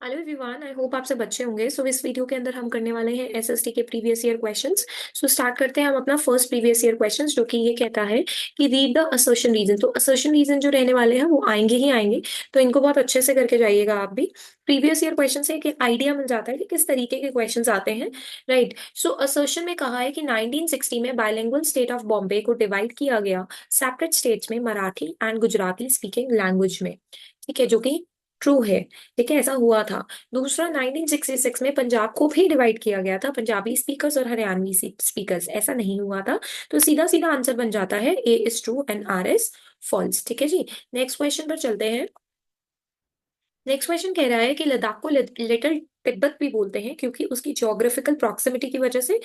Hello everyone, I hope आप सब अच्छे होंगे। सो इस वीडियो के अंदर हम करने वाले हैं एसएसटी के previous year questions. So start करते हैं हम अपना फर्स्ट प्रीवियस ईयर क्वेश्चंस, जो कि ये कहता है कि रीड द असर्शन रीजन। तो असर्शन रीजन जो रहने वाले हैं वो आएंगे ही आएंगे, तो इनको बहुत अच्छे से करके जाइएगा आप भी। प्रीवियस ईयर क्वेश्चन से एक आइडिया मिल जाता है कि किस तरीके के क्वेश्चन आते हैं। राइट। सो असर्शन में कहा है कि 1960 में बाइलिंगुअल स्टेट ऑफ बॉम्बे को डिवाइड किया गया सेपरेट स्टेट्स में, Marathi and Gujarati speaking language में। ठीक है, जो कि ट्रू है। ठीक है, ऐसा हुआ था। दूसरा, 1966 में पंजाब को भी डिवाइड किया गया था, पंजाबी स्पीकर्स और हरियाणवी स्पीकर्स। ऐसा नहीं हुआ था। तो सीधा सीधा आंसर बन जाता है A is true and R is false. ठीक है जी। नेक्स्ट क्वेश्चन पर चलते हैं। नेक्स्ट क्वेश्चन कह रहा है कि लद्दाख को लिटिल तिब्बत भी बोलते हैं क्योंकि उसकी ज्योग्राफिकल प्रॉक्सिमिटी की वजह से।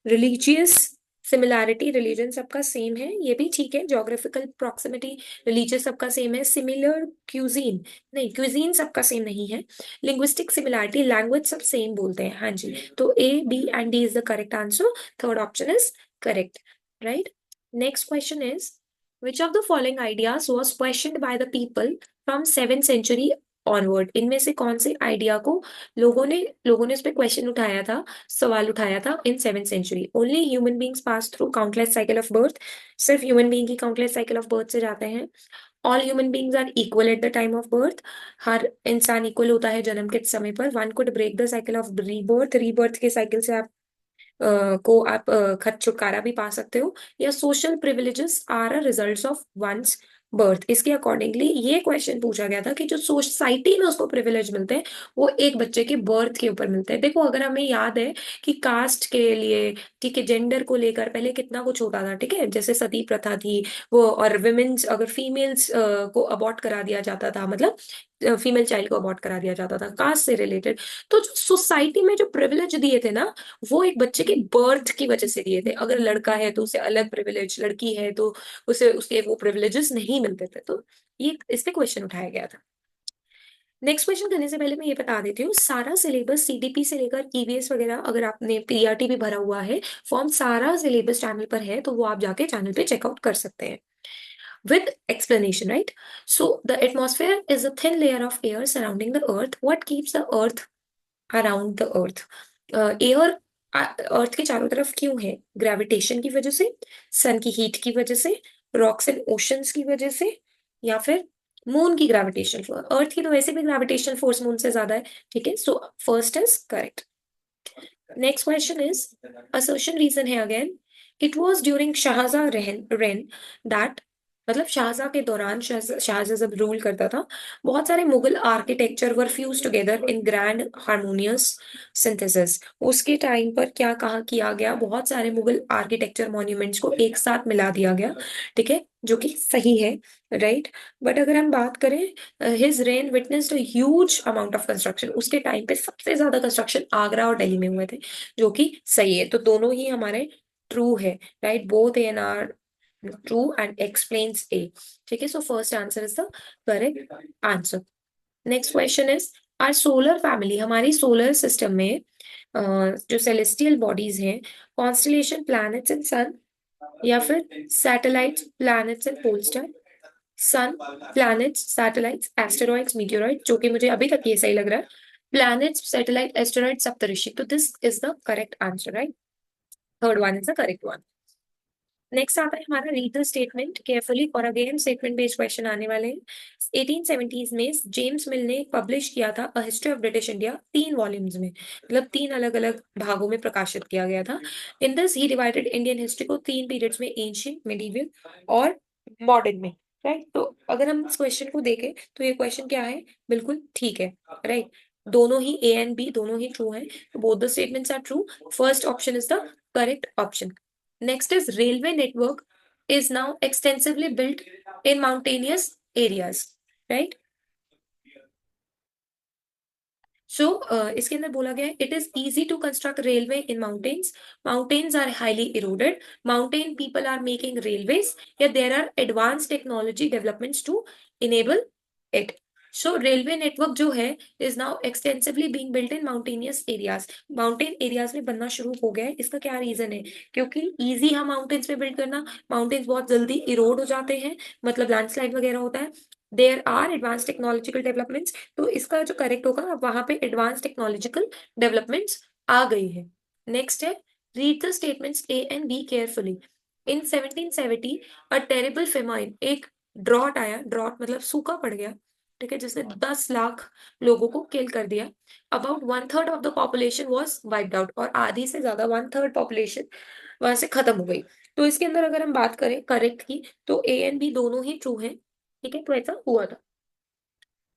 रिलीजियस सिमिलैरिटी, रिलीजन सबका सेम है, ये भी ठीक है। ज्योग्राफिकल प्रॉक्सिमिटी, रिलीजियस सबका सेम है। सिमिलर क्यूजीन, नहीं, क्यूजीन सबका सेम नहीं है। लिंग्विस्टिक सिमिलैरिटी, लैंग्वेज सब सेम बोलते हैं। हाँ जी, तो A B and D is the correct answer. Third option is correct. Right. Next question is which of the following ideas was questioned by the people from 7th century onward. इनमें से कौन से idea को लोगों ने इस पे question उठाया था, सवाल उठाया था in 7th century। Only human beings pass through countless cycle of birth. सिर्फ ह्यूमन बींग ही काउंटलेस साइकिल ऑफ बर्थ से जाते हैं। All human beings are equal at the time of birth. हर इंसान इक्वल होता है जन्म के समय पर। One could break the cycle of rebirth, rebirth के साइकिल से आप को आप खत छुटकारा भी पा सकते हो। या social privileges are a result of one's birth. इसके अकॉर्डिंगली ये क्वेश्चन पूछा गया था कि जो सोसाइटी में उसको प्रिविलेज मिलते हैं वो एक बच्चे के बर्थ के ऊपर मिलते हैं। देखो, अगर हमें याद है कि कास्ट के लिए, ठीक है, जेंडर को लेकर पहले कितना कुछ होता था। ठीक है, जैसे सती प्रथा थी वो, और विमेन्स, अगर फीमेल्स को अबॉर्ट करा दिया जाता था, मतलब फीमेल चाइल्ड को अबॉर्ट करा दिया जाता था कास्ट से रिलेटेड। तो जो सोसाइटी में जो प्रिविलेज दिए थे ना, वो एक बच्चे के बर्थ की वजह से दिए थे। अगर लड़का है तो उसे अलग प्रिविलेज, लड़की है तो उसे उसके वो प्रिविलेजेस नहीं मिलते थे। तो ये इस पे क्वेश्चन उठाया गया था। नेक्स्ट क्वेश्चन करने से पहले मैं ये बता देती हूँ, सारा सिलेबस सीडीपी से लेकर ईवीएस वगैरह, अगर आपने पीआरटी भी भरा हुआ है फॉर्म, सारा सिलेबस चैनल पर है, तो वो आप जाके चैनल पे चेकआउट कर सकते हैं with explanation, right? So the atmosphere is a thin layer of air surrounding the earth. What keeps the earth around the earth? Air earth के चारों तरफ क्यों है? ग्रेविटेशन की वजह से, सन की हीट की वजह से, रॉक्स एंड ओशंस की वजह से, या फिर मून की ग्रेविटेशन फोर्स। अर्थ की तो वैसे भी ग्रेविटेशन फोर्स मून से ज्यादा है। ठीक है, so first is correct. Next question is assertion reason है again. It was during Shahjahan reign that, मतलब शाहजहां के दौरान, शाहजहां जब रूल करता था, बहुत सारे Mughal architecture were fuse together in grand harmonious synthesis. उसके टाइम पर क्या कहा किया गया, बहुत सारे मुगल आर्किटेक्चर मॉन्यूमेंट्स को एक साथ मिला दिया गया। ठीक है, जो कि सही है। राइट। बट अगर हम बात करें, his rain witnessed a huge amount of construction. उसके टाइम पे सबसे ज्यादा कंस्ट्रक्शन आगरा और दिल्ली में हुए थे, जो कि सही है। तो दोनों ही हमारे ट्रू है। Right, both A and R true and explains A. ठीक है, so first answer is the correct answer. Next question is our solar family, हमारी सोलर सिस्टम में जो सेलेस्टियल बॉडीज हैं, कॉन्स्टलेशन, प्लैनेट्स एंड सन, या फिर satellites, planets and pole star. Sun, planets, satellites, asteroids, meteoroid, जो कि मुझे अभी तक ये सही लग रहा है। प्लैनेट्स, सैटेलाइट, एस्टेरॉइड, सप्तऋषि। तो this is the correct answer. Right, third one is the correct one. Next आता है हमारा रीड द स्टेटमेंट केयरफुली, और अगेन स्टेटमेंट बेस्ड क्वेश्चन आने वाले हैं। 1870s में जेम्स मिल ने पब्लिश किया था a history of British India, 3 volumes में, मतलब 3 अलग अलग भागों में प्रकाशित किया गया था। In this he divided Indian history को 3 पीरियड्स में, एंशियंट, मिडीवियल और मॉडर्न में। राइट। तो अगर हम इस क्वेश्चन को देखें तो ये क्वेश्चन क्या है, बिल्कुल ठीक है। राइट, दोनों ही ए एंड बी दोनों ही ट्रू हैं, both the statements are true. First option is the correct option. Next is railway network is now extensively built in mountainous areas, right? So इसके अंदर बोला गया है, it is easy to construct railway in mountains. Mountains are highly eroded. Mountain people are making railways. Yeah, there are advanced technology developments to enable it. So railway network जो है is now extensively being built in mountainous areas. Mountain areas में बनना शुरू हो गया है। इसका क्या रीजन है? क्योंकि easy है माउंटेन्स पे बिल्ड करना, माउंटेन्स बहुत जल्दी इरोड हो जाते हैं, मतलब लैंडस्लाइड वगैरह होता है। There are advance technological developments, तो इसका जो करेक्ट होगा वहां पे एडवांस टेक्नोलॉजिकल डेवलपमेंट्स आ गई है। नेक्स्ट है read the statements A and be carefully. In 1770 a terrible famine, एक ड्रॉट आया, ड्रॉट मतलब सूखा पड़ गया, ठीक है, जिसने 10 लाख लोगों को किल कर दिया। About 1/3 of the population was wiped out, और आधी से ज्यादा 1/3 पॉपुलेशन वहां से खत्म हो गई। तो इसके अंदर अगर हम बात करें करेक्ट की, तो ए एंड बी दोनों ही ट्रू है, ठीक है, तो ऐसा हुआ था।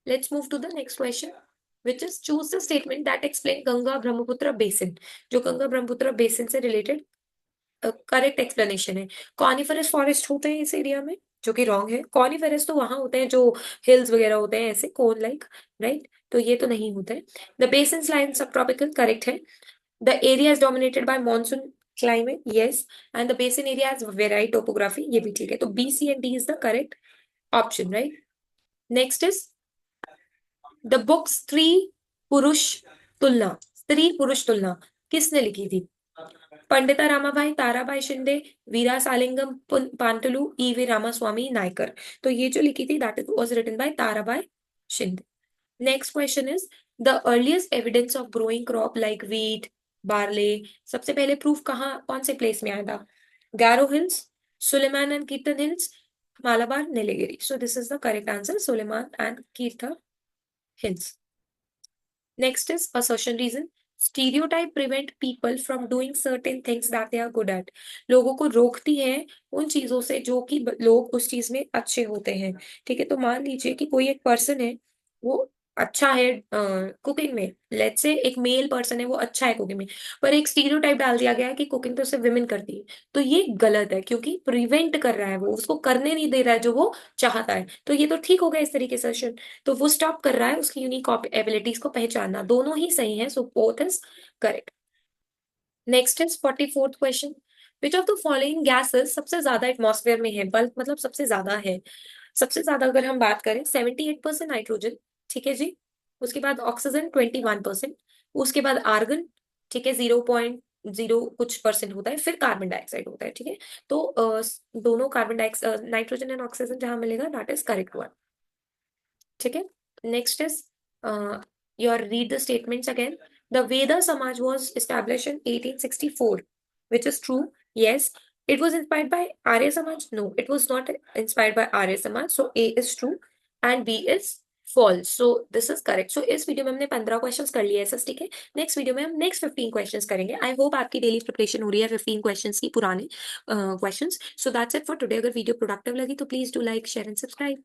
Let's move to the next question which is choose the statement that explain Ganga Brahmaputra basin. जो गंगा ब्रह्मपुत्र बेसिन से रिलेटेड करेक्ट एक्सप्लेनेशन है। कॉनिफरस फॉरेस्ट होते हैं इस एरिया में, जो कि रॉन्ग है। कॉनिफरस तो वहां होते हैं जो हिल्स वगैरह होते हैं ऐसे कोन लाइक, राइट, तो ये तो नहीं होते हैं। The basin line subtropical, correct है। The area is dominated by monsoon climate, yes, and the basin area has variety topography, ये भी ठीक है। तो B C and D is the correct option, right. Next is the book Stri Purush तुलना, स्त्री पुरुष तुलना किसने लिखी थी? पंडिता रामाबाई, ताराबाई शिंदे, वीरा सालिंगम पांटुलु, ईवी रामास्वामी नायकर। तो ये जो लिखी थी that is was written by Tarabai Shinde. Next question is the earliest evidence of growing crop like wheat barley, सबसे पहले प्रूफ कहाँ कौन से प्लेस में आया था? Garo hills, Sulaiman and Kirthar hills, Malabar, Nilgiri. So this is the correct answer, Sulaiman and Kirthar hills. Next is assertion reason. Stereotype prevent people from doing certain things that they are good at. लोगों को रोकती है उन चीजों से जो कि लोग उस चीज में अच्छे होते हैं, ठीक है। तो मान लीजिए कि कोई एक पर्सन है, वो अच्छा है कुकिंग में, लेट्स से एक मेल पर्सन है वो अच्छा है कुकिंग में, पर एक स्टीरियोटाइप डाल दिया गया है कि कुकिंग तो सिर्फ विमेन करती है। तो ये गलत है, क्योंकि प्रिवेंट कर रहा है, वो उसको करने नहीं दे रहा है जो वो चाहता है। तो ये तो ठीक हो गया इस तरीके से। तो वो स्टॉप कर रहा है उसकी यूनिक एबिलिटीज को पहचानना, दोनों ही सही है, so both is correct. Next is 44th question, which of the following gases सबसे ज्यादा एटमॉस्फेयर में है? बल्क मतलब सबसे ज्यादा है। सबसे ज्यादा अगर हम बात करें 78% नाइट्रोजन, ठीक है जी, उसके बाद ऑक्सीजन 21%, उसके बाद आर्गन, ठीक है, 0.0 कुछ परसेंट होता है, फिर कार्बन डाइऑक्साइड होता है, ठीक है। तो दोनों carbon dioxide nitrogen and oxygen जहां मिलेगा दैट इज करेक्ट वन, ठीक है। Next is your read the statements again. The Veda Samaj was established in 1864, which is true, yes. It was inspired by Arya Samaj, no, it was not inspired by Arya Samaj, so A is true and B is false, so this is correct. So इस video में हमने 15 questions कर लिए ऐसा, ठीक है। Next video में हम नेक्स्ट 15 क्वेश्चंस करेंगे। आई होप आपकी डेली प्रिपरेशन हो रही है 15 क्वेश्चंस की, पुराने questions. So that's it for today. अगर वीडियो प्रोडक्टिव लगी तो please do like share and subscribe.